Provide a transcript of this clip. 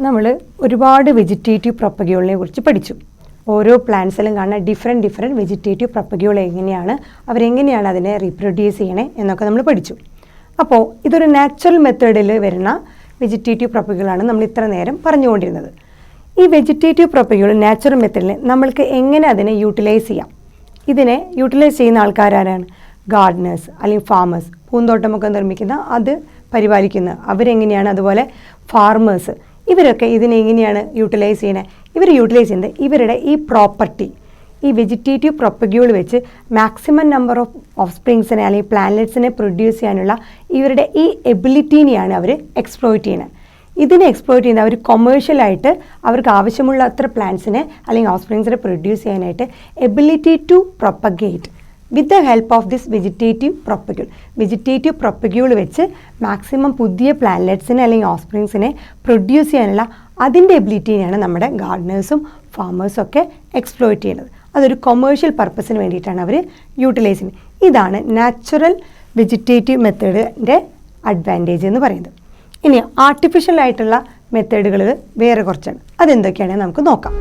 നമ്മൾ ഒരുപാട് വെജിറ്റേറ്റീവ് പ്രൊപ്പഗ്യൂളിനെ കുറിച്ച് പഠിച്ചു. ഓരോ പ്ലാന്റ്സിലും കാണുന്ന ഡിഫറെൻറ്റ് വെജിറ്റേറ്റീവ് പ്രൊപ്പഗ്യൂൾ എങ്ങനെയാണ്, അവരെങ്ങനെയാണ് അതിനെ റീപ്രൊഡ്യൂസ് ചെയ്യണേ എന്നൊക്കെ നമ്മൾ പഠിച്ചു. അപ്പോൾ ഇതൊരു നാച്ചുറൽ മെത്തേഡിൽ വരുന്ന വെജിറ്റേറ്റീവ് പ്രൊപ്പഗ്യൂളാണ് നമ്മൾ ഇത്ര നേരം പറഞ്ഞുകൊണ്ടിരുന്നത്. ഈ വെജിറ്റേറ്റീവ് പ്രൊപ്പഗ്യൂൾ നാച്ചുറൽ മെത്തേഡിൽ നമ്മൾക്ക് എങ്ങനെ അതിനെ യൂട്ടിലൈസ് ചെയ്യാം? ഇതിനെ യൂട്ടിലൈസ് ചെയ്യുന്ന ആൾക്കാരാരാണ്? ഗാർഡനേഴ്സ് അല്ലെങ്കിൽ ഫാമേഴ്സ്, പൂന്തോട്ടമൊക്കെ നിർമ്മിക്കുന്ന, അത് പരിപാലിക്കുന്ന അവരെങ്ങനെയാണ്, അതുപോലെ ഫാർമേഴ്സ്, ഇവരൊക്കെ ഇതിനെങ്ങനെയാണ് യൂട്ടിലൈസ് ചെയ്യണേ? ഇവർ യൂട്ടിലൈസ് ചെയ്യുന്നത് ഇവരുടെ ഈ പ്രോപ്പർട്ടി, ഈ വെജിറ്റേറ്റീവ് പ്രൊപ്പഗ്യൂൾ വെച്ച് മാക്സിമം നമ്പർ ഓഫ് സ്പ്രിങ്സിനെ അല്ലെങ്കിൽ പ്ലാന്റ്സിനെ പ്രൊഡ്യൂസ് ചെയ്യാനുള്ള ഇവരുടെ ഈ എബിലിറ്റീനെയാണ് അവർ എക്സ്പ്ലോയിറ്റ് ചെയ്യുന്നത്. ഇതിനെ എക്സ്പ്ലോയിറ്റ് ചെയ്യുന്നത് അവർ കൊമേഴ്ഷ്യലായിട്ട് അവർക്ക് ആവശ്യമുള്ള അത്ര പ്ലാന്റ്സിനെ അല്ലെങ്കിൽ ഓഫ് സ്പ്രിങ്സിനെ പ്രൊഡ്യൂസ് ചെയ്യാനായിട്ട് ability to propagate with the help of this vegetative propagule വെച്ച് മാക്സിമം പുതിയ പ്ലാന്റ്സിനെ അല്ലെങ്കിൽ ഓഫ് സ്പ്രിങ്സിനെ പ്രൊഡ്യൂസ് ചെയ്യാനുള്ള അതിൻ്റെ എബിലിറ്റിനെയാണ് നമ്മുടെ ഗാർഡനേഴ്സും ഫാമേഴ്സും ഒക്കെ എക്സ്പ്ലോയിറ്റ് ചെയ്യുന്നത്. അതൊരു കൊമേഴ്ഷ്യൽ പർപ്പസിന് വേണ്ടിയിട്ടാണ് അവർ യൂട്ടിലൈസ് ചെയ്യുന്നത്. ഇതാണ് നാച്ചുറൽ വെജിറ്റേറ്റീവ് മെത്തേഡിൻ്റെ അഡ്വാൻറ്റേജ് എന്ന് പറയുന്നത്. ഇനി ആർട്ടിഫിഷ്യൽ ആയിട്ടുള്ള മെത്തേഡുകൾ വേറെ കുറച്ചാണ്. അതെന്തൊക്കെയാണെന്ന് നമുക്ക് നോക്കാം.